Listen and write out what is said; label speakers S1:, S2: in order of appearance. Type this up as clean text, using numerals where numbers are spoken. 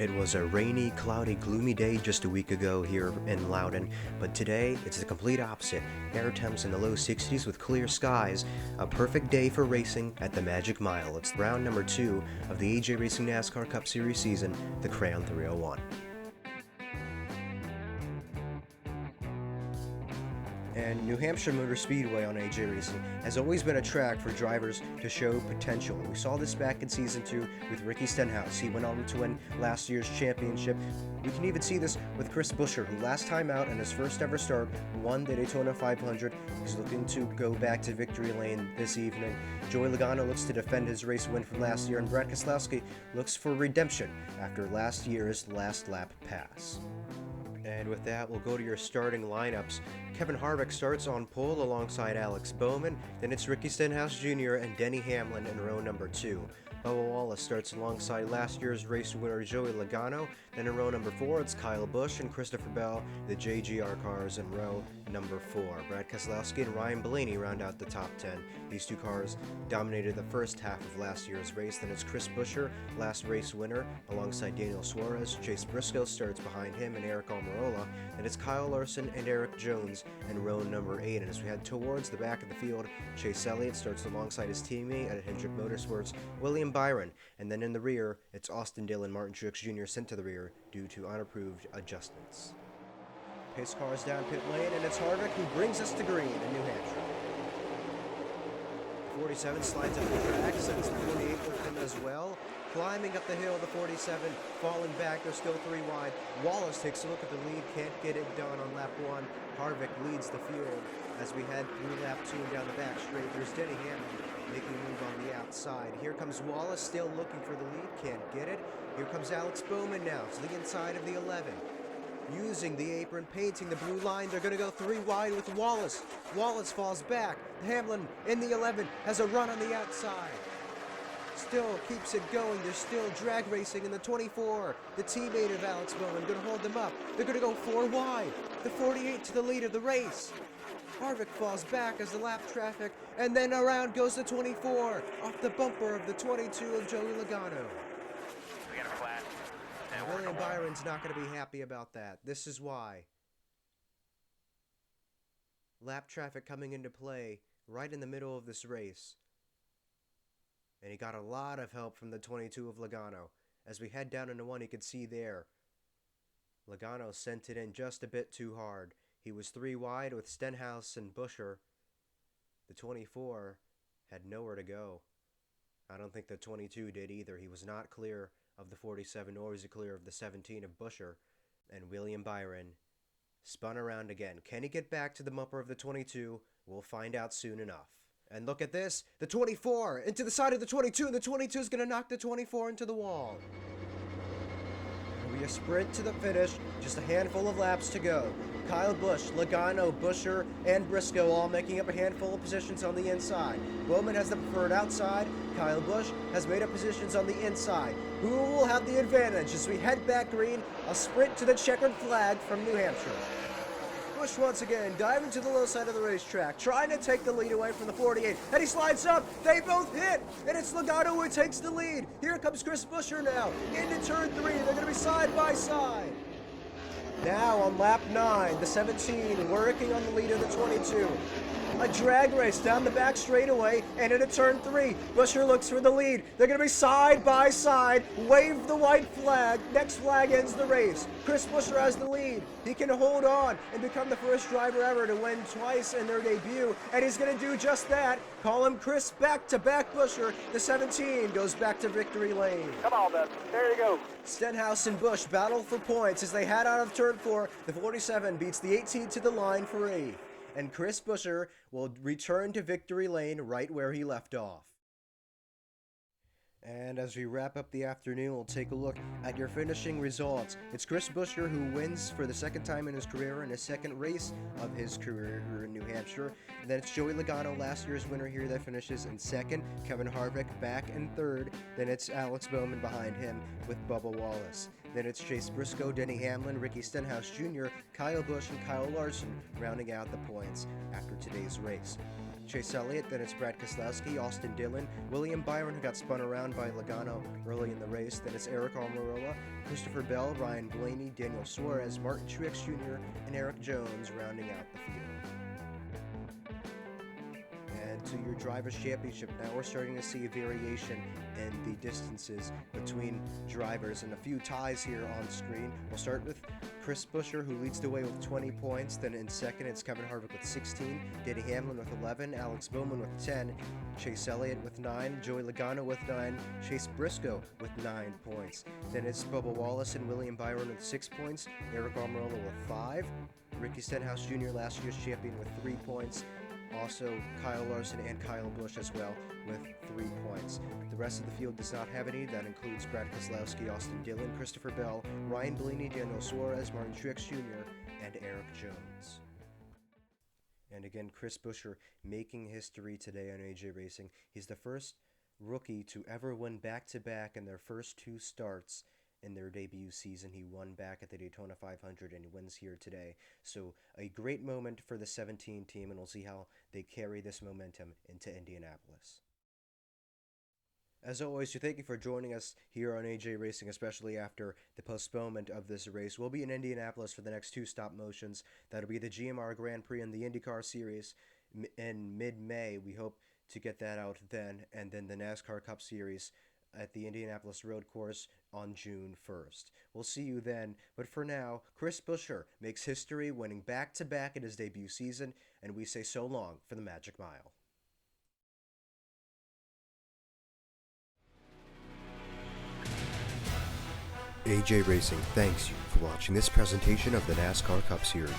S1: It was a rainy, cloudy, gloomy day just a week ago here in Loudon, but today it's the complete opposite. Air temps in the low 60s with clear skies. A perfect day for racing at the Magic Mile. It's round number 2 of the AJ Racing NASCAR Cup Series season, the Crayon 301. And New Hampshire Motor Speedway on AJ Racing has always been a track for drivers to show potential. We saw this back in Season 2 with Ricky Stenhouse. He went on to win last year's championship. We can even see this with Chris Buescher, who last time out in his first ever start won the Daytona 500. He's looking to go back to victory lane this evening. Joey Logano looks to defend his race win from last year, and Brad Keselowski looks for redemption after last year's last lap pass. And with that, we'll go to your starting lineups. Kevin Harvick starts on pole alongside Alex Bowman. Then it's Ricky Stenhouse Jr. and Denny Hamlin in row number 2. Bubba Wallace starts alongside last year's race winner Joey Logano. Then in row number 4, it's Kyle Busch and Christopher Bell, the JGR cars in row number 4. Brad Keselowski and Ryan Blaney round out the top 10. These two cars dominated the first half of last year's race. Then it's Chris Buescher, last race winner, alongside Daniel Suarez. Chase Briscoe starts behind him and Eric Almirola. Then it's Kyle Larson and Eric Jones in row number 8. And as we head towards the back of the field, Chase Elliott starts alongside his teammate at Hendrick Motorsports, William Byron. And then in the rear, it's Austin Dillon, Martin Truex Jr. sent to the rear due to unapproved adjustments. Pace cars down pit lane, and it's Harvick who brings us to green in New Hampshire. 47 slides up the track, sends the 48 with him as well. Climbing up the hill, the 47, falling back, they're still 3 wide. Wallace takes a look at the lead, can't get it done on lap 1. Harvick leads the field as we head through lap 2 and down the back straight. There's Denny Hamlin making a move on the outside. Here comes Wallace, still looking for the lead, can't get it. Here comes Alex Bowman now to the inside of the 11. Using the apron, painting the blue line. They're going to go 3 wide with Wallace. Wallace falls back. Hamlin in the 11 has a run on the outside. Still keeps it going. They're still drag racing in the 24. The teammate of Alex Bowman going to hold them up. They're going to go 4 wide. The 48 to the lead of the race. Harvick falls back as the lap traffic, and then around goes the 24 off the bumper of the 22 of Joey Logano.
S2: We got a flat.
S1: William Byron's not going to be happy about that. This is why. Lap traffic coming into play right in the middle of this race. And he got a lot of help from the 22 of Logano. As we head down into 1, you can see there, Logano sent it in just a bit too hard. He was 3 wide with Stenhouse and Buescher. The 24 had nowhere to go. I don't think the 22 did either. He was not clear of the 47, nor was he clear of the 17 of Buescher. And William Byron spun around again. Can he get back to the bumper of the 22? We'll find out soon enough. And look at this. The 24 into the side of the 22. And the 22 is going to knock the 24 into the wall. It'll be a sprint to the finish. Just a handful of laps to go. Kyle Busch, Logano, Buescher, and Briscoe all making up a handful of positions on the inside. Bowman has the preferred outside. Kyle Busch has made up positions on the inside. Who will have the advantage as we head back green? A sprint to the checkered flag from New Hampshire. Busch once again diving to the low side of the racetrack, trying to take the lead away from the 48, and he slides up. They both hit, and it's Logano who takes the lead. Here comes Chris Buescher now into turn 3. They're going to be side by side. Now on lap 9, the 17 working on the lead of the 22. A drag race down the back straightaway and into turn 3. Buescher looks for the lead. They're going to be side by side. Wave the white flag. Next flag ends the race. Chris Buescher has the lead. He can hold on and become the first driver ever to win twice in their debut. And he's going to do just that. Call him Chris back-to-back Buescher. The 17 goes back to victory lane.
S2: Come on, Beth. There you go.
S1: Stenhouse and Busch battle for points as they head out of turn 4. The 47 beats the 18 to the line for 8th. And Chris Buescher will return to victory lane right where he left off. And as we wrap up the afternoon, we'll take a look at your finishing results. It's Chris Buescher who wins for the second time in his career in his second race of his career here in New Hampshire. And then it's Joey Logano, last year's winner here, that finishes in second. Kevin Harvick back in third. Then it's Alex Bowman behind him with Bubba Wallace. Then it's Chase Briscoe, Denny Hamlin, Ricky Stenhouse Jr., Kyle Busch, and Kyle Larson rounding out the points after today's race. Chase Elliott, then it's Brad Keselowski, Austin Dillon, William Byron, who got spun around by Logano early in the race, then it's Eric Almirola, Christopher Bell, Ryan Blaney, Daniel Suarez, Martin Truex Jr., and Eric Jones rounding out the field. And to your Drivers' Championship, now we're starting to see a variation in the distances between drivers and a few ties here on screen. We'll start with Chris Buescher, who leads the way with 20 points. Then in second, it's Kevin Harvick with 16, Denny Hamlin with 11, Alex Bowman with 10, Chase Elliott with 9, Joey Logano with 9, Chase Briscoe with 9 points. Then it's Bubba Wallace and William Byron with 6 points, Eric Almirola with 5, Ricky Stenhouse Jr., last year's champion, with 3 points. Also, Kyle Larson and Kyle Busch as well with 3 points. The rest of the field does not have any. That includes Brad Keselowski, Austin Dillon, Christopher Bell, Ryan Blaney, Daniel Suarez, Martin Truex Jr., and Eric Jones. And again, Chris Buescher making history today on AJ Racing. He's the first rookie to ever win back-to-back in their first 2 starts in their debut season. He won back at the Daytona 500 and he wins here today. So a great moment for the 17 team, and we'll see how they carry this momentum into Indianapolis. As always, we thank you for joining us here on AJ Racing, especially after the postponement of this race. We'll be in Indianapolis for the next 2 stop motions. That'll be the GMR Grand Prix and the IndyCar Series in mid-May. We hope to get that out then, and then the NASCAR Cup Series at the Indianapolis Road Course on June 1st. We'll see you then, but for now, Chris Buescher makes history, winning back-to-back in his debut season, and we say so long for the Magic Mile. AJ Racing thanks you for watching this presentation of the NASCAR Cup Series.